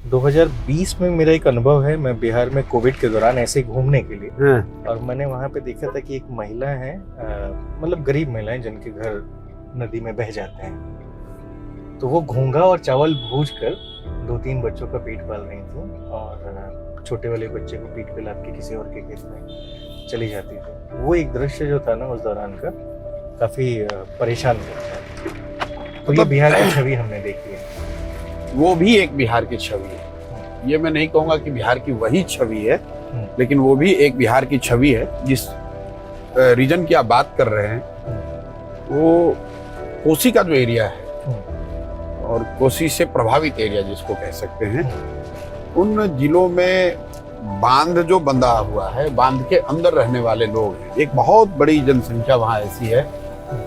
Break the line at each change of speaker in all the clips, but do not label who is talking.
2020 में मेरा एक अनुभव है। मैं बिहार में कोविड के दौरान ऐसे ही घूमने के लिए,
हाँ,
और मैंने वहाँ पे देखा था कि एक महिला है, मतलब गरीब महिलाएं जिनके घर नदी में बह जाते हैं, तो वो घोंघा और चावल भूज कर 2-3 बच्चों का पेट पाल रही थी, और छोटे वाले बच्चे को पीठ पे लाद के किसी और के खेत में चली जाती थी। वो एक दृश्य जो था ना उस दौरान का, काफी परेशान करता है। तो ये बिहार की छवि हमने देखी है।
वो भी एक बिहार की छवि है। ये मैं नहीं कहूंगा कि बिहार की वही छवि है, लेकिन वो भी एक बिहार की छवि है। जिस रीजन की आप बात कर रहे हैं वो कोसी का जो एरिया है और कोसी से प्रभावित एरिया जिसको कह सकते हैं, उन जिलों में बांध जो बंधा हुआ है, बांध के अंदर रहने वाले लोग हैं। एक बहुत बड़ी जनसंख्या वहाँ ऐसी है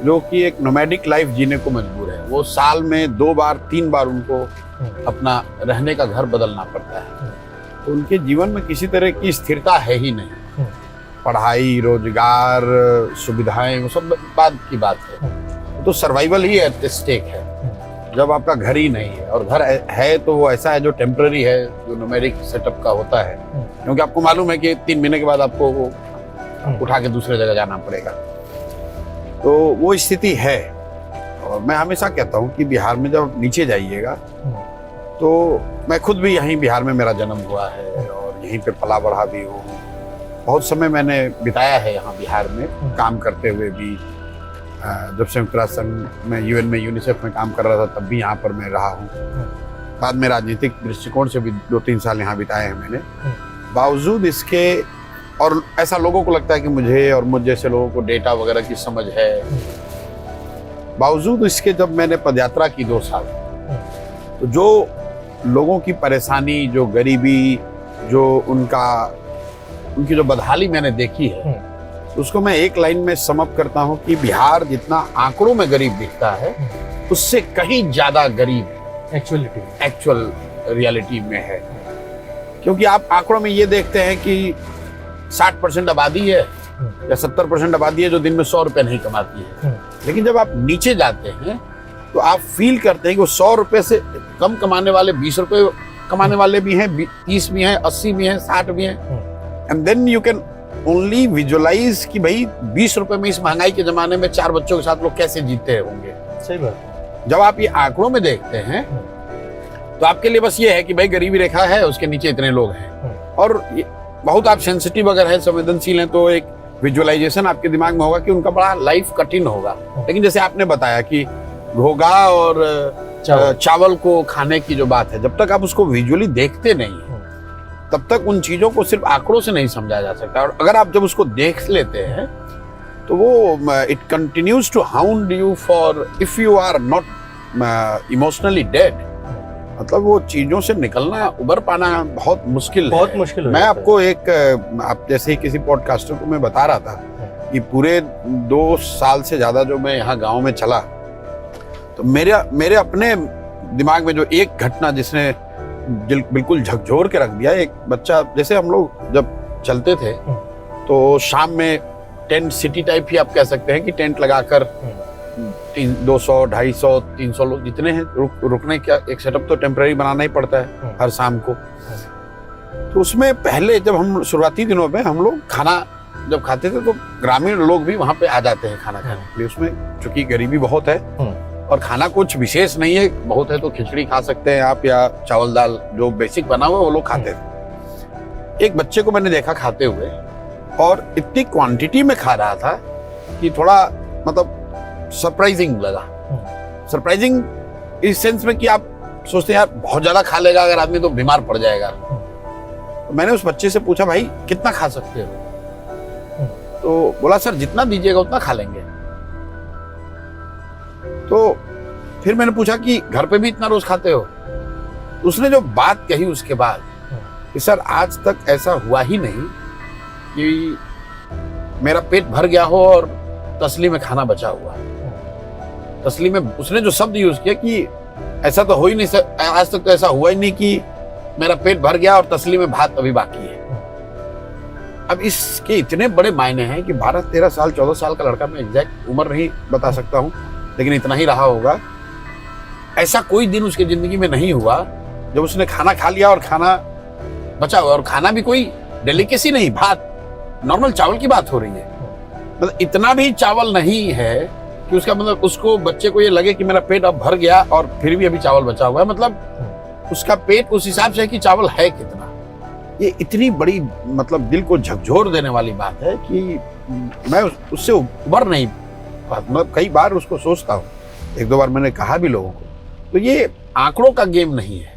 जो कि एक नोमैडिक लाइफ जीने को मजबूर है। वो साल में 2 बार 3 बार उनको अपना रहने का घर बदलना पड़ता है। तो उनके जीवन में किसी तरह की स्थिरता है ही नहीं। पढ़ाई, रोजगार, सुविधाएं, वो सब बाद की बात है। तो सर्वाइवल ही एट स्टेक है जब आपका घर ही नहीं है। और घर है तो वो ऐसा है जो टेम्पररी है, जो नोमैडिक सेटअप का होता है, क्योंकि आपको मालूम है कि 3 महीने के बाद आपको वो उठा के दूसरे जगह जाना पड़ेगा। तो वो स्थिति है। और मैं हमेशा कहता हूँ कि बिहार में जब नीचे जाइएगा, तो मैं खुद भी यहीं बिहार में मेरा जन्म हुआ है और यहीं पे पला बढ़ा भी हूँ। बहुत समय मैंने बिताया है यहाँ बिहार में काम करते हुए भी। जब संयुक्त राष्ट्र संघ में यूएन में यूनिसेफ में काम कर रहा था तब भी यहाँ पर मैं रहा हूँ। बाद में राजनीतिक दृष्टिकोण से भी 2-3 साल यहाँ बिताए हैं मैंने। बावजूद इसके, और ऐसा लोगों को लगता है कि मुझे और मुझ जैसे लोगों को डेटा वगैरह की समझ है, बावजूद इसके जब मैंने पदयात्रा की 2 साल, तो जो लोगों की परेशानी, जो गरीबी, जो उनकी जो बदहाली मैंने देखी है, उसको मैं एक लाइन में समअप करता हूँ कि बिहार जितना आंकड़ों में गरीब दिखता है उससे कहीं ज्यादा गरीब एक्चुअल रियलिटी में है। क्योंकि आप आंकड़ों में ये देखते हैं कि 60% आबादी है या 70% आबादी है जो दिन में 100 रुपए नहीं कमाती है। लेकिन जब आप नीचे जाते हैं तो आप फील करते हैं कि वो 100 रुपए से कम कमाने वाले 20 रुपए कमाने वाले भी हैं, 30 भी हैं, 80 भी हैं, 60 भी हैं। And then you can only visualize कि भाई 20 रुपए में इस महंगाई के जमाने में 4 बच्चों के साथ लोग कैसे जीते होंगे।
सही बात।
जब आप ये आंकड़ों में देखते हैं तो आपके लिए बस ये है कि भाई गरीबी रेखा है, उसके नीचे इतने लोग हैं। और बहुत आप सेंसिटिव अगर है, संवेदनशील हैं, तो एक विजुअलाइजेशन आपके दिमाग में होगा कि उनका बड़ा लाइफ कठिन होगा। लेकिन जैसे आपने बताया कि घोघा और चावल को खाने की जो बात है, जब तक आप उसको विजुअली देखते नहीं हैं तब तक उन चीजों को सिर्फ आंकड़ों से नहीं समझा जा सकता। और अगर आप जब उसको देख लेते हैं तो वो it continues to hound you for if you are not emotionally dead. मतलब वो चीजों से निकलना, उबर पाना बहुत मुश्किल है। मैं आपको एक, आप जैसे ही किसी पॉडकास्टर को मैं बता रहा था कि पूरे 2 साल से ज्यादा जो मैं यहाँ गांव में चला, तो मेरे अपने दिमाग में जो एक घटना जिसने बिल्कुल झकझोर के रख दिया। एक बच्चा, जैसे हम लोग जब चलते थे तो शाम में टेंट सिटी टाइप ही आप कह सकते हैं कि टेंट लगाकर 200, 250, 300 लोग जितने हैं रुकने का एक सेटअप तो टेम्पररी बनाना ही पड़ता है हर शाम को। तो उसमें पहले जब हम शुरुआती दिनों में हम लोग खाना जब खाते थे तो ग्रामीण लोग भी वहाँ पे आ जाते हैं खाना खाने के लिए। उसमें चूंकि गरीबी बहुत है और खाना कुछ विशेष नहीं है, बहुत है तो खिचड़ी खा सकते हैं आप, या चावल दाल जो बेसिक बना हुआ है वो लोग खाते थे। एक बच्चे को मैंने देखा खाते हुए, और इतनी क्वांटिटी में खा रहा था कि थोड़ा मतलब सरप्राइजिंग लगा। सरप्राइजिंग इस सेंस में कि आप सोचते हैं यार बहुत ज्यादा खा लेगा अगर आदमी तो बीमार पड़ जाएगा। तो मैंने उस बच्चे से पूछा, भाई कितना खा सकते हो? तो बोला, सर जितना दीजिएगा उतना खा लेंगे। तो फिर मैंने पूछा कि घर पे भी इतना रोज खाते हो? उसने जो बात कही उसके बाद कि सर आज तक ऐसा हुआ ही नहीं कि मेरा पेट भर गया हो और तसली में खाना बचा हुआ। तसली में उसने जो शब्द यूज किया कि ऐसा तो हो ही नहीं, आज तक तो ऐसा हुआ ही नहीं कि मेरा पेट भर गया और तसली में भात अभी बाकी है। अब इसके इतने बड़े मायने हैं कि 12, 13 साल, 14 साल का लड़का, मैं एग्जैक्ट उम्र नहीं बता सकता हूँ लेकिन इतना ही रहा होगा। ऐसा कोई दिन उसकी जिंदगी में नहीं हुआ जब उसने खाना खा लिया और खाना बचा हुआ, और खाना भी कोई डेलिकेसी नहीं, भात नॉर्मल चावल की बात हो रही है, मतलब इतना भी चावल नहीं है कि उसका मतलब उसको बच्चे को ये लगे कि मेरा पेट अब भर गया और फिर भी अभी चावल बचा हुआ है, मतलब उसका पेट उस हिसाब से है कि चावल है कितना। ये इतनी बड़ी मतलब दिल को झकझोर देने वाली बात है कि मैं उससे उबर नहीं, मतलब कई बार उसको सोचता हूँ, एक दो बार मैंने कहा भी लोगों को। तो ये आंकड़ों का गेम नहीं है,